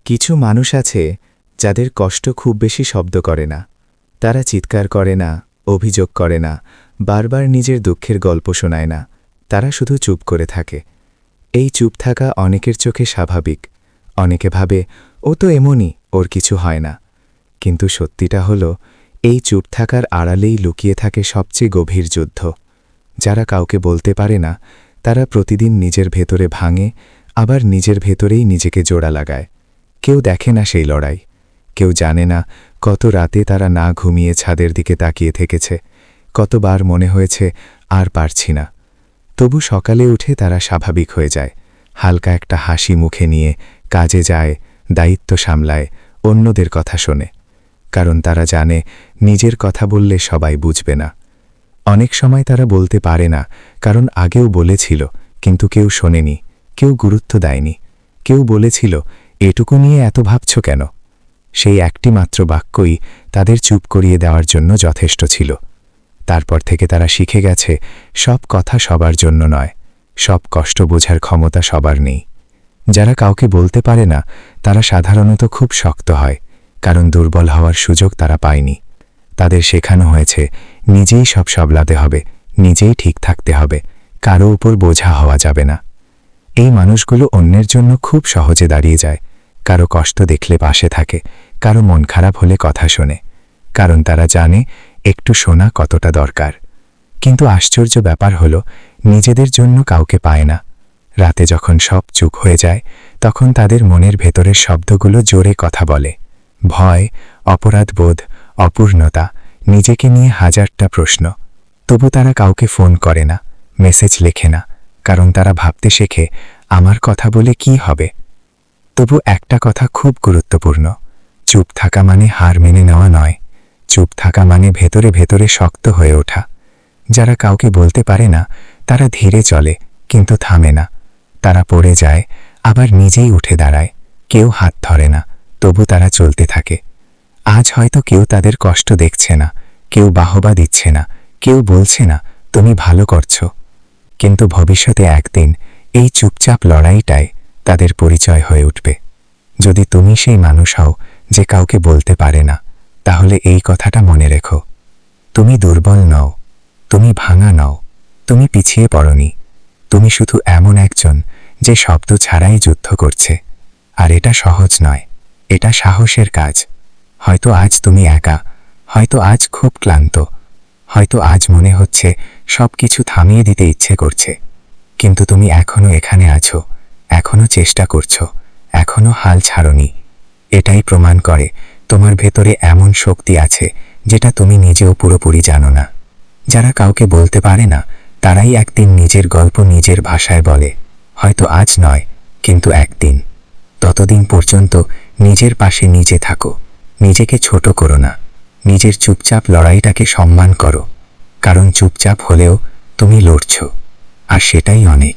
কিছু মানুষ আছে যাদের কষ্ট খুব বেশি শব্দ করে না। তারা চিৎকার করে না, অভিযোগ করে না, বারবার নিজের দুঃখের গল্প শোনায় না। তারা শুধু চুপ করে থাকে। এই চুপ থাকা অনেকের চোখে স্বাভাবিক। অনেকে ভাবে ও তো এমনই, ওর কিছু হয় না। কিন্তু সত্যিটা হলো, এই চুপ থাকার আড়ালেই লুকিয়ে থাকে সবচেয়ে গভীর যুদ্ধ। যারা কাউকে বলতে পারে না, তারা প্রতিদিন নিজের ভেতরে ভাঙে, আবার নিজের ভেতরেই নিজেকে জোড়া লাগায়। কেউ দেখে না সেই লড়াই। কেউ জানে না কত রাতে তারা না ঘুমিয়ে ছাদের দিকে তাকিয়ে থেকেছে, কতবার মনে হয়েছে আর পারছি না। তবু সকালে উঠে তারা স্বাভাবিক হয়ে যায়, হালকা একটা হাসি মুখে নিয়ে কাজে যায়, দায়িত্ব সামলায়, অন্যদের কথা শোনে। কারণ তারা জানে নিজের কথা বললে সবাই বুঝবে না। অনেক সময় তারা বলতে পারে না, কারণ আগেও বলেছিল, কিন্তু কেউ শোনেনি, কেউ গুরুত্ব দেয়নি। কেউ বলেছিল, এটুকু নিয়ে এত ভাবছ কেন? সেই একটি মাত্র বাক্যই তাদের চুপ করিয়ে দেওয়ার জন্য যথেষ্ট ছিল। তারপর থেকে তারা শিখে গেছে, সব কথা সবার জন্য নয়, সব কষ্ট বোঝার ক্ষমতা সবার নেই। যারা কাউকে বলতে পারে না, তারা সাধারণত খুব শক্ত হয়, কারণ দুর্বল হওয়ার সুযোগ তারা পায়নি। তাদের শেখানো হয়েছে নিজেই সব সামলাতে হবে, নিজেই ঠিক থাকতে হবে, কারো উপর বোঝা হওয়া যাবে না। এই মানুষগুলো অন্যের জন্য খুব সহজে দাঁড়িয়ে যায়, কারো কষ্ট দেখলে পাশে থাকে, কারো মন খারাপ হলে কথা শোনে, কারণ তারা জানে একটু শোনা কতটা দরকার। কিন্তু আশ্চর্য ব্যাপার হলো, নিজেদের জন্য কাউকে পায় না। রাতে যখন সব চুপ হয়ে যায়, তখন তাদের মনের ভেতরের শব্দগুলো জোরে কথা বলে। ভয়, অপরাধবোধ, অপূর্ণতা, নিজেকে নিয়ে হাজারটা প্রশ্ন। তবু তারা কাউকে ফোন করে না, মেসেজ লেখে না, কারণ তারা ভাবতে শেখে, আমার কথা বলে কি হবে। তবু একটা কথা খুব গুরুত্বপূর্ণ, চুপ থাকা মানে হার মেনে নেওয়া নয়। চুপ থাকা মানে ভেতরে ভেতরে শক্ত হয়ে ওঠা। যারা কাউকে বলতে পারে না, তারা ধীরে চলে, কিন্তু থামে না। তারা পড়ে যায়, আবার নিজেই উঠে দাঁড়ায়। কেউ হাত ধরে না, তবু তারা চলতে থাকে। আজ হয়তো কেউ তাদের কষ্ট দেখছে না, কেউ বাহবা দিচ্ছে না, কেউ বলছে না তুমি ভালো করছো। কিন্তু ভবিষ্যতে একদিন এই চুপচাপ লড়াইটায় তাদের পরিচয় হয়ে উঠবে। যদি তুমি সেই মানুষ হও যে কাউকে বলতে পারে না, তাহলে এই কথাটা মনে রেখো, তুমি দুর্বল নও, তুমি ভাঙা নও, তুমি পিছিয়ে পড়নি। তুমি শুধু এমন একজন যে শব্দ ছাড়াই যুদ্ধ করছে। আর এটা সহজ নয়, এটা সাহসের কাজ। হয়তো আজ তুমি একা, হয়তো আজ খুব ক্লান্ত, হয়তো আজ মনে হচ্ছে সব কিছু থামিয়ে দিতে ইচ্ছে করছে। কিন্তু তুমি এখনো এখানে আছো, এখনো চেষ্টা করছো, এখনো হাল ছাড়োনি। এটাই প্রমাণ করে তোমার ভেতরে এমন শক্তি আছে যেটা তুমি নিজেও পুরোপুরি জানো না। যারা কাউকে বলতে পারে না, তারাই একদিন নিজের গল্প নিজের ভাষায় বলে। হয়তো আজ নয়, কিন্তু একদিন। ততদিন পর্যন্ত নিজের পাশে নিজে থাকো, নিজেকে ছোট করো না, নিজের চুপচাপ লড়াইটাকে সম্মান করো। কারণ চুপচাপ হলেও তুমি লড়ছো, আর সেটাই অনেক।